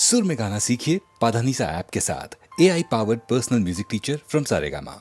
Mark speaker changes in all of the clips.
Speaker 1: सुर में गाना सीखिए पाधानीसा ऐप के साथ। AI powered personal music teacher from Saregama.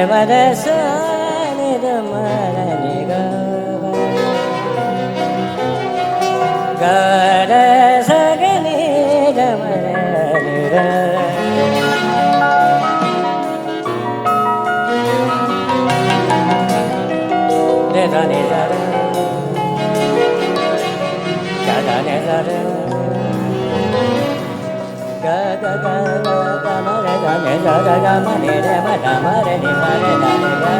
Speaker 2: mare sa ni da mare ni ga ga re sa ga ni da mare ni ga de da ni da ga da ni da ga ga ga ga ma re da ni da ga ma ni re ma da ma re ni ma re da ni ga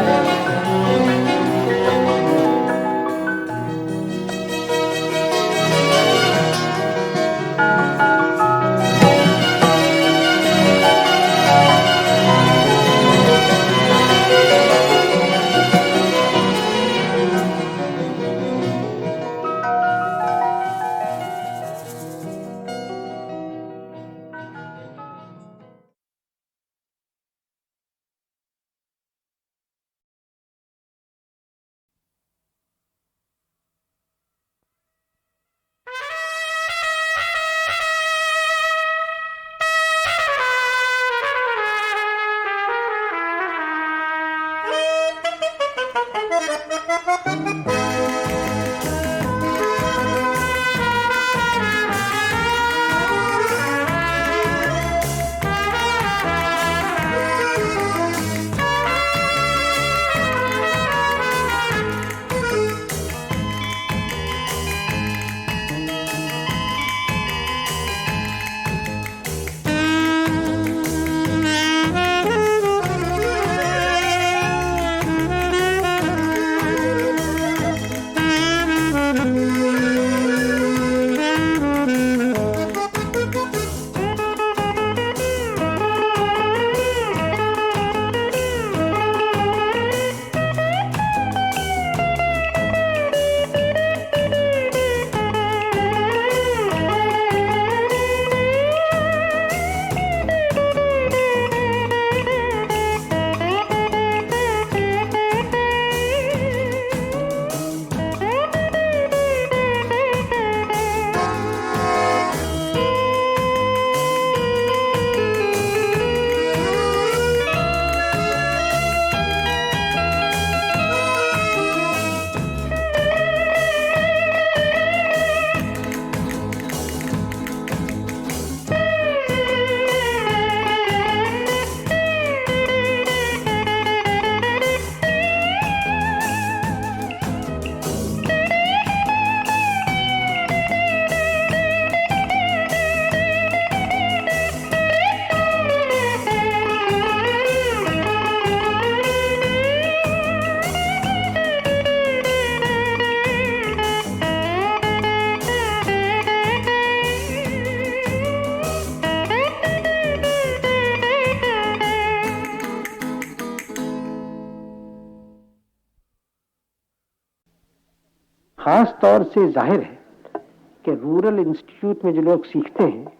Speaker 3: खास तौर से जाहिर है कि rural institute में जो लोग सीखते हैं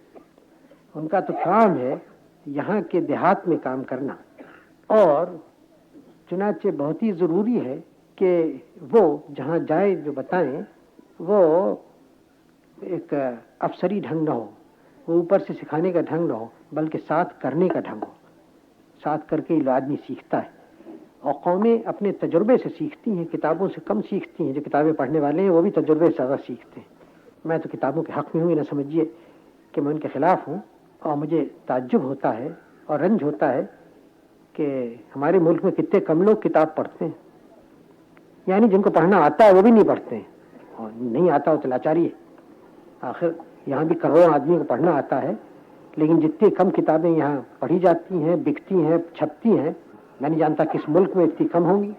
Speaker 3: उनका तो काम है यहाँ के देहात में काम करना, और चुनाचे बहुत ही ज़रूरी है कि वो जहाँ जाए जो बताएं वो एक अफसरी ढंग न हो, वो ऊपर से सिखाने का ढंग न हो, बल्कि साथ करने का ढंग हो। साथ करके ही आदमी सीखता है, और कौमें अपने तजुर्बे से सीखती हैं, किताबों से कम सीखती हैं। जो किताबें पढ़ने वाले हैं वो भी तजुर्बे से ज़्यादा सीखते हैं। मैं तो किताबों के हक़ में हूँ, ये ना समझिए कि मैं उनके ख़िलाफ़ हूँ। और मुझे ताज्जुब होता है और रंज होता है कि हमारे मुल्क में कितने कम लोग किताब पढ़ते हैं, यानी जिनको पढ़ना आता है वो भी नहीं पढ़ते हैं, और नहीं आता हो तो लाचारी है। आखिर यहाँ भी करोड़ों आदमी को पढ़ना आता है, लेकिन जितनी कम किताबें यहाँ पढ़ी जाती हैं, बिकती हैं, छपती हैं, मैं नहीं जानता किस मुल्क में इतनी कम होंगी,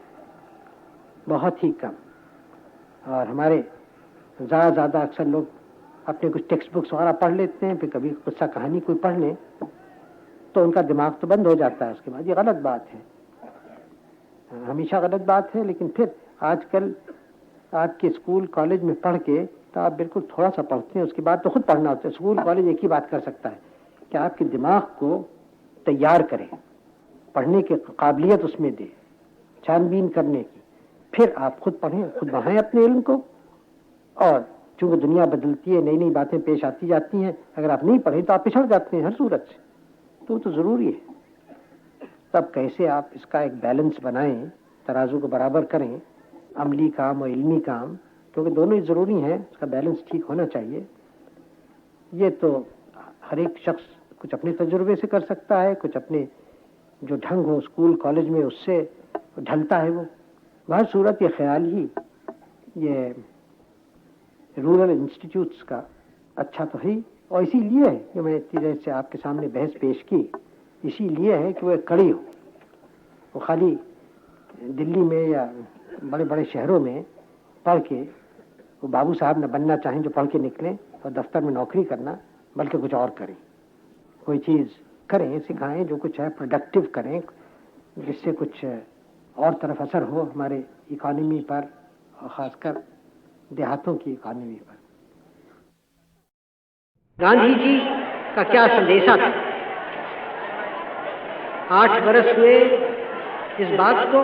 Speaker 3: बहुत ही कम। और हमारे ज़्यादा अक्सर लोग अपने कुछ टेक्स्ट बुक्स वगैरह पढ़ लेते हैं, फिर कभी किस्सा कहानी कोई पढ़ लें तो उनका दिमाग तो बंद हो जाता है उसके बाद। ये गलत बात है, हमेशा गलत बात है। लेकिन फिर आजकल आपके स्कूल कॉलेज में पढ़ के तो आप बिल्कुल थोड़ा सा पढ़ते हैं, उसके बाद तो खुद पढ़ना होता है। स्कूल कॉलेज एक ही बात कर सकता है कि आपके दिमाग को तैयार करें, पढ़ने की काबिलियत उसमें दे, छानबीन करने की, फिर आप खुद पढ़ें, खुद बढ़ाएं अपने इल्म को। और चूंकि दुनिया बदलती है, नई नई बातें पेश आती जाती हैं, अगर आप नहीं पढ़ें तो आप पिछड़ जाते हैं हर सूरत से, तो ज़रूरी है। तब कैसे आप इसका एक बैलेंस बनाएं, तराजू को बराबर करें, अमली काम और इल्मी काम, क्योंकि दोनों ही ज़रूरी हैं, उसका बैलेंस ठीक होना चाहिए। ये तो हर एक शख्स कुछ अपने तजुर्बे से कर सकता है, कुछ अपने जो ढंग हो स्कूल कॉलेज में उससे ढलता है वो। हर सूरत ये ख्याल ही ये रूरल इंस्टीट्यूट्स का अच्छा तो है, और इसीलिए है कि मैं इतनी देर से आपके सामने बहस पेश की, इसीलिए है कि वो एक कड़ी हो। वो खाली दिल्ली में या बड़े बड़े शहरों में पढ़ के वो बाबू साहब न बनना चाहें जो पढ़ के निकलें और दफ्तर में नौकरी करना, बल्कि कुछ और करें, कोई चीज़ करें, सिखाएं, जो कुछ है प्रोडक्टिव करें, जिससे कुछ और तरफ असर हो हमारे इकॉनमी पर, और ख़ासकर देहातों की इकॉनमी पर।
Speaker 4: गांधी जी का क्या संदेशा था? 8 बरस हुए इस बात को,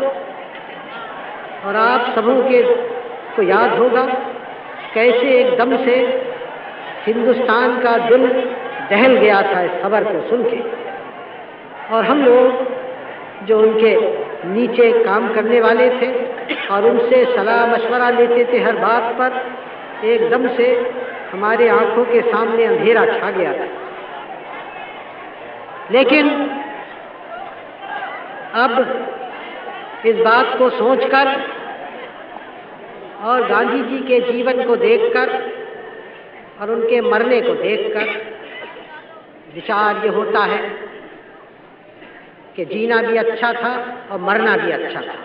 Speaker 4: और आप सबों के को याद होगा कैसे एकदम से हिंदुस्तान का दिल दहल गया था इस खबर को सुन के, और हम लोग जो उनके नीचे काम करने वाले थे और उनसे सलाह मशवरा लेते थे हर बात पर, एकदम से हमारे आंखों के सामने अंधेरा छा गया था। लेकिन अब इस बात को सोचकर और गांधी जी के जीवन को देखकर और उनके मरने को देखकर विचार ये होता है कि जीना भी अच्छा था और मरना भी अच्छा था।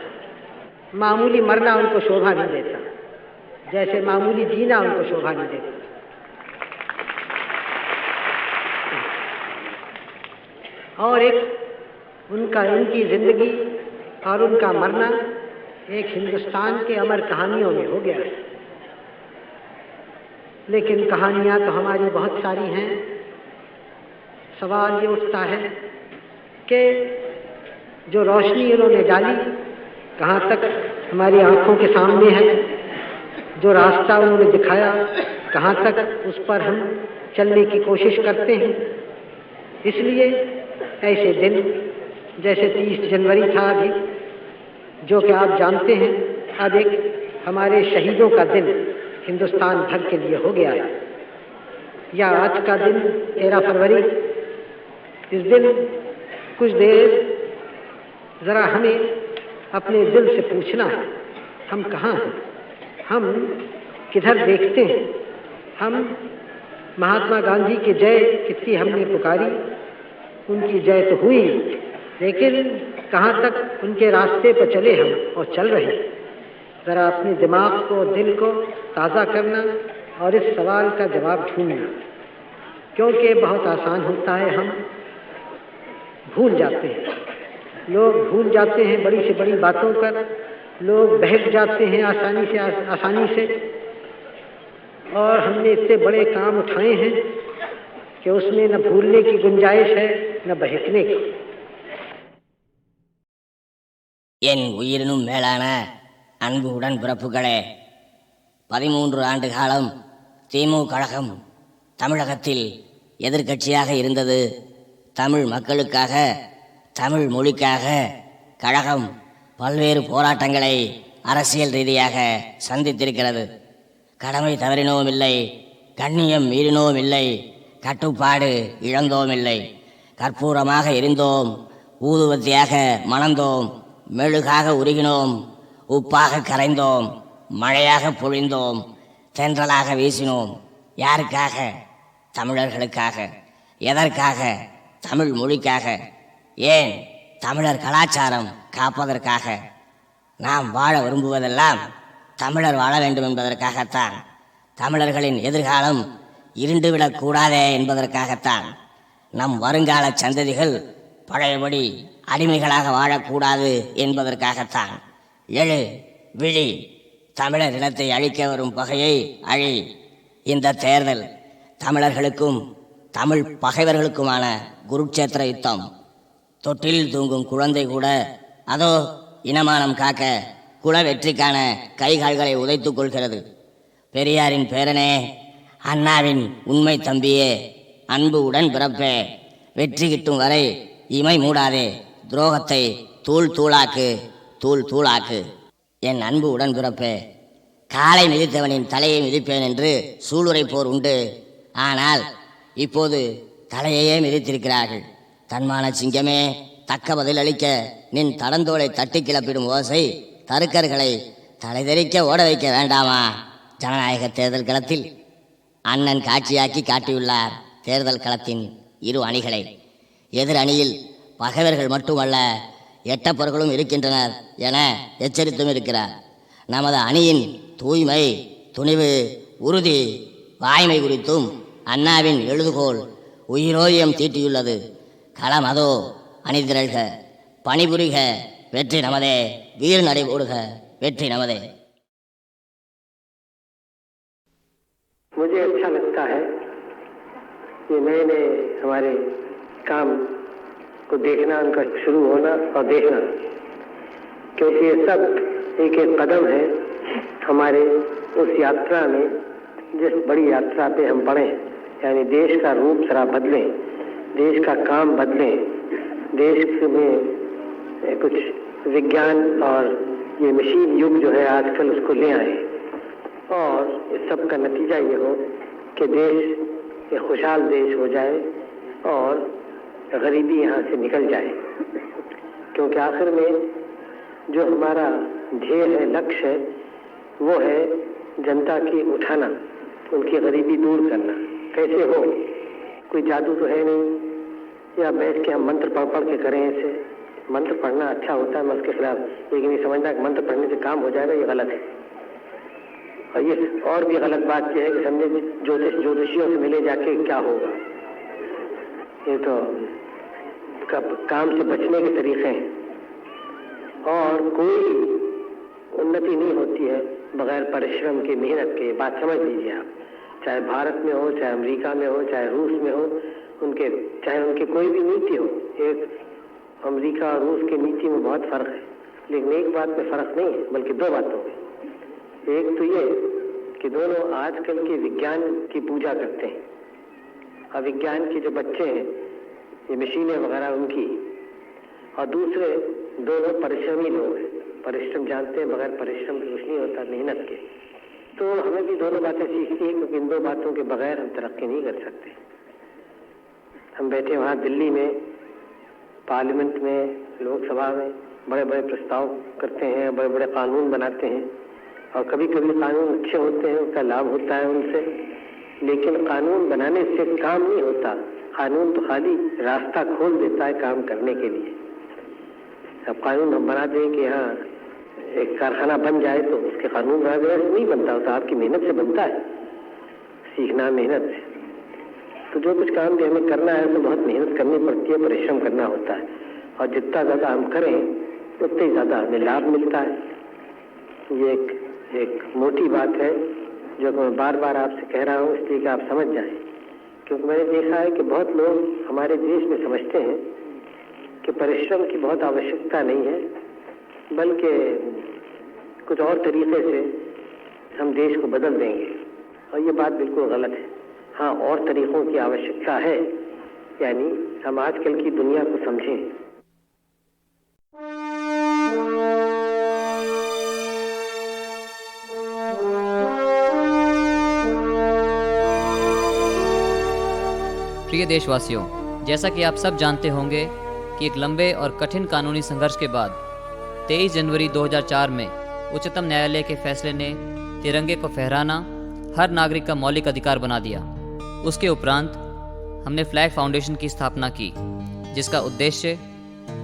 Speaker 4: मामूली मरना उनको शोभा नहीं देता, जैसे मामूली जीना उनको शोभा नहीं देता। और एक उनकी जिंदगी और उनका मरना एक हिंदुस्तान के अमर कहानियों में हो गया। लेकिन कहानियां तो हमारी बहुत सारी हैं। सवाल ये उठता है कि जो रोशनी उन्होंने डाली कहाँ तक हमारी आंखों के सामने है, जो रास्ता उन्होंने दिखाया कहाँ तक उस पर हम चलने की कोशिश करते हैं। इसलिए ऐसे दिन जैसे 30 जनवरी था अभी, जो कि आप जानते हैं अब एक हमारे शहीदों का दिन हिंदुस्तान भर के लिए हो गया है, या आज का दिन 13 फरवरी, इस दिन कुछ देर ज़रा हमें अपने दिल से पूछना है, हम कहाँ हैं, हम किधर देखते हैं। हम महात्मा गांधी की जय कितनी हमने पुकारी, उनकी जय तो हुई, लेकिन कहाँ तक उनके रास्ते पर चले हम और चल रहे हैं। ज़रा अपने दिमाग को, दिल को ताज़ा करना और इस सवाल का जवाब ढूंढना, क्योंकि बहुत आसान होता है, हम भूल जाते हैं, लोग भूल जाते हैं बड़ी से बड़ी बातों पर, लोग बहक जाते हैं आसानी से, और हमने इतने बड़े काम उठाए हैं कि उसमें न भूलने की गुंजाइश है न बहकने की।
Speaker 2: என் உயிரினும் மேலான அன்பு உடன்பிறப்புகளே, 13 ஆண்டு காலம் திமுக கழகம் தமிழகத்தில் எதிர்க்கட்சியாக இருந்தது. தமிழ் மக்களுக்காக, தமிழ் மொழிக்காக கழகம் பல்வேறு போராட்டங்களை அரசியல் ரீதியாக சந்தித்திருக்கிறது. கடமை தவறினோம் இல்லை, கண்ணியம் மீறினோம் இல்லை, கட்டுப்பாடு இழந்தோம் இல்லை. கற்பூரமாக எரிந்தோம், ஊதுவத்தியாக மணந்தோம், மெழுகாக உருகினோம், உப்பாக கரைந்தோம், மழையாக பொழிந்தோம், தென்றலாக வீசினோம். யாருக்காக? தமிழர்களுக்காக. எதற்காக? தமிழ் மொழிக்காக. ஏன்? தமிழர் கலாச்சாரம் காப்பதற்காக. நாம் வாழ விரும்புவதெல்லாம் தமிழர் வாழ வேண்டும் என்பதற்காகத்தான். தமிழர்களின் எதிர்காலம் இருண்டுவிடக் கூடாதே என்பதற்காகத்தான். நம் வருங்கால சந்ததிகள் பழையபடி அடிமைகளாக வாழக்கூடாது என்பதற்காகத்தான். எழு, விழி, தமிழர் இனத்தை அழிக்க வரும் பகையை அழி. இந்த தேர்தல் தமிழர்களுக்கும் தமிழ் பகைவர்களுக்குமான குருட்சேத்திர யுத்தம். தொட்டில் தூங்கும் குழந்தை கூட அதோ இனமானம் காக்க குல வெற்றிக்கான கைகால்களை உதைத்துக் கொள்கிறது. பெரியாரின் பேரனே, அண்ணாவின் உண்மை தம்பியே, அன்பு உடன் பிறப்பே, வெற்றி கிட்டும் வரை இமை மூடாதே,
Speaker 5: துரோகத்தை தூள் தூளாக்கு, தூள் தூளாக்கு. என் அன்பு உடன்பிறப்பே, காலை மிதித்தவனின் தலையை மிதிப்பேன் என்று சூளுரை போர் உண்டு. ஆனால் இப்போது தலையையே மிதித்திருக்கிறார்கள். தன்மான சிங்கமே, தக்க பதிலளிக்க நின் தடந்தோலை தட்டி கிளப்பிடும் ஓசை தருக்கர்களை தலைதெறிக்க ஓட வைக்க வேண்டாமா? ஜனநாயக தேர்தல் களத்தில் அண்ணன் காட்சியாக்கி காட்டியுள்ளார் தேர்தல் களத்தின் இரு அணிகளை. எதிர் அணியில் பகைவர்கள் மட்டுமல்ல, எட்டப்பொருள்களும் இருக்கின்றனர் என எச்சரித்தும் இருக்கிறார். நமது அணியின் தூய்மை, துணிவு, உறுதி, வாய்மை குறித்தும் அண்ணாவின் எழுதுகோள் உயிரோயம் தீட்டியுள்ளது. களம் அதோ, அணிதிரள்க, பணிபுரிக, வெற்றி நமதே, வீர் நடை ஓடுக, வெற்றி நமதே.
Speaker 3: मुझे अच्छा लगता है ये नए नए हमारे काम को देखना, उनका शुरू होना और देखना, क्योंकि ये सब एक एक कदम है हमारे उस यात्रा में, जिस बड़ी यात्रा पे हम पड़े हैं। यानी देश का रूप जरा बदलें, देश का काम बदलें, देश में कुछ विज्ञान और ये मशीन युग जो है आजकल उसको ले आए, और इस सब का नतीजा ये हो कि देश एक खुशहाल देश हो जाए और गरीबी यहाँ से निकल जाए। क्योंकि आखिर में जो हमारा ध्येय है, लक्ष्य है, वो है जनता की उठाना, उनकी गरीबी दूर करना। कैसे हो? कोई जादू तो है नहीं, या बैठ के हम मंत्र पढ़ पढ़ के करें ऐसे। मंत्र पढ़ना अच्छा होता है, मैं उसके खिलाफ, लेकिन ये समझना कि मंत्र पढ़ने से काम हो जाएगा, ये गलत है। और ये और भी गलत बात यह है कि समझे ज्योतिषियों से मिले जाके क्या होगा। ये तो काम से बचने के तरीके हैं, और कोई उन्नति नहीं होती है बगैर परिश्रम के, मेहनत के। बात समझ लीजिए आप, चाहे भारत में हो, चाहे अमेरिका में हो, चाहे रूस में हो, चाहे उनके कोई भी नीति हो। एक अमेरिका और रूस की नीति में बहुत फर्क है, लेकिन एक बात में फर्क नहीं है, बल्कि दो बातों में। एक तो ये कि दोनों आजकल के विज्ञान की पूजा करते हैं, और विज्ञान के जो बच्चे हैं, ये मशीनें वगैरह उनकी, और दूसरे दोनों परिश्रमी लोग हैं। परिश्रम जानते हैं, बगैर परिश्रम के कुछ नहीं होता, मेहनत के। तो हमें भी दोनों बातें सीखनी है, क्योंकि इन दो बातों के बगैर हम तरक्की नहीं कर सकते। हम बैठे वहाँ दिल्ली में, पार्लियामेंट में, लोकसभा में बड़े बड़े प्रस्ताव करते हैं, बड़े बड़े कानून बनाते हैं, और कभी कभी कानून अच्छे होते हैं, उसका लाभ होता है उनसे, लेकिन कानून बनाने से काम नहीं होता। कानून तो खाली रास्ता खोल देता है काम करने के लिए। अब कानून हम बना दें कि यहाँ एक कारखाना बन जाए, तो उसके कानून बना देने से नहीं बनता होता, आपकी मेहनत से बनता है, सीखना मेहनत से। तो जो कुछ काम भी हमें करना है, तो बहुत मेहनत करनी पड़ती है, परिश्रम करना होता है, और जितना ज़्यादा हम करें उतने ज़्यादा हमें लाभ मिलता है। ये एक मोटी बात है जो मैं बार बार आपसे कह रहा हूँ, इसलिए कि आप समझ जाएं। क्योंकि मैंने देखा है कि बहुत लोग हमारे देश में समझते हैं कि परिश्रम की बहुत आवश्यकता नहीं है, बल्कि कुछ और तरीके से हम देश को बदल देंगे, और ये बात बिल्कुल गलत है। हाँ, और तरीकों की आवश्यकता है, यानी हम आजकल की दुनिया को समझें।
Speaker 6: प्रिय देशवासियों, जैसा कि आप सब जानते होंगे कि एक लंबे और कठिन कानूनी संघर्ष के बाद 23 जनवरी 2004 में उच्चतम न्यायालय के फैसले ने तिरंगे को फहराना हर नागरिक का मौलिक अधिकार बना दिया। उसके उपरांत हमने फ्लैग फाउंडेशन की स्थापना की, जिसका उद्देश्य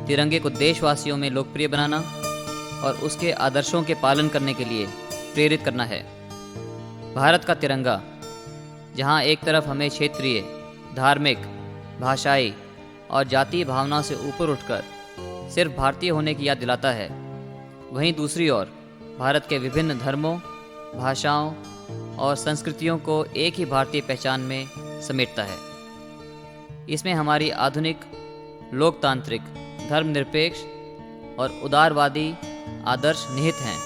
Speaker 6: तिरंगे को देशवासियों में लोकप्रिय बनाना और उसके आदर्शों के पालन करने के लिए प्रेरित करना है। भारत का तिरंगा, जहाँ एक तरफ हमें क्षेत्रीय, धार्मिक, भाषाई और जातीय भावना से ऊपर उठकर सिर्फ भारतीय होने की याद दिलाता है, वहीं दूसरी ओर भारत के विभिन्न धर्मों, भाषाओं और संस्कृतियों को एक ही भारतीय पहचान में समेटता है। इसमें हमारी आधुनिक, लोकतांत्रिक, धर्मनिरपेक्ष और उदारवादी आदर्श निहित हैं।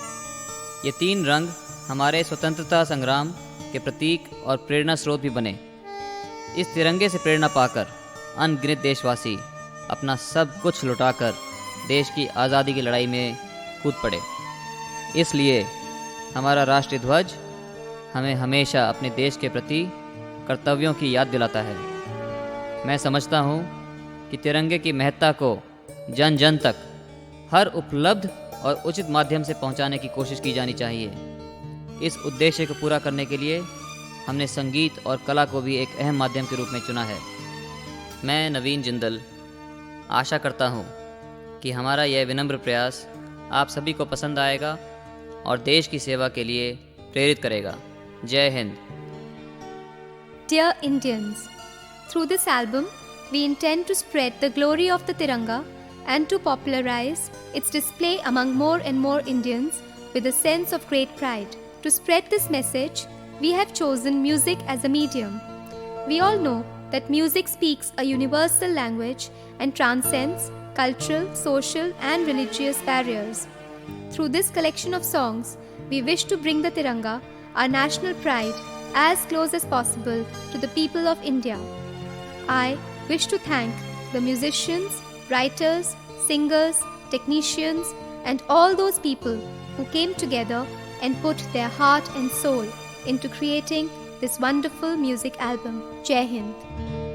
Speaker 6: ये तीन रंग हमारे स्वतंत्रता संग्राम के प्रतीक और प्रेरणा स्रोत भी बने। इस तिरंगे से प्रेरणा पाकर अनगिनत देशवासी अपना सब कुछ लुटाकर देश की आज़ादी की लड़ाई में कूद पड़े। इसलिए हमारा राष्ट्रीय ध्वज हमें हमेशा अपने देश के प्रति कर्तव्यों की याद दिलाता है। मैं समझता हूँ कि तिरंगे की महत्ता को जन जन तक हर उपलब्ध और उचित माध्यम से पहुँचाने की कोशिश की जानी चाहिए। इस उद्देश्य को पूरा करने के लिए हमने संगीत और कला को भी एक अहम माध्यम के रूप में चुना है। मैं नवीन जिंदल आशा करता हूँ कि हमारा यह विनम्र प्रयास आप सभी को पसंद आएगा और देश की सेवा के लिए प्रेरित करेगा। जय Hind.
Speaker 7: Dear Indians, through this album, we intend to spread the glory of the Tiranga and to popularize its display among more and more Indians with a sense of great pride. To spread this message, we have chosen music as a medium. We all know that music speaks a universal language and transcends cultural, social, and religious barriers. Through this collection of songs, we wish to bring the Tiranga, our national pride, as close as possible to the people of India. I wish to thank the musicians, writers, singers, technicians, and all those people who came together and put their heart and soul into creating this wonderful music album. Jai Hind.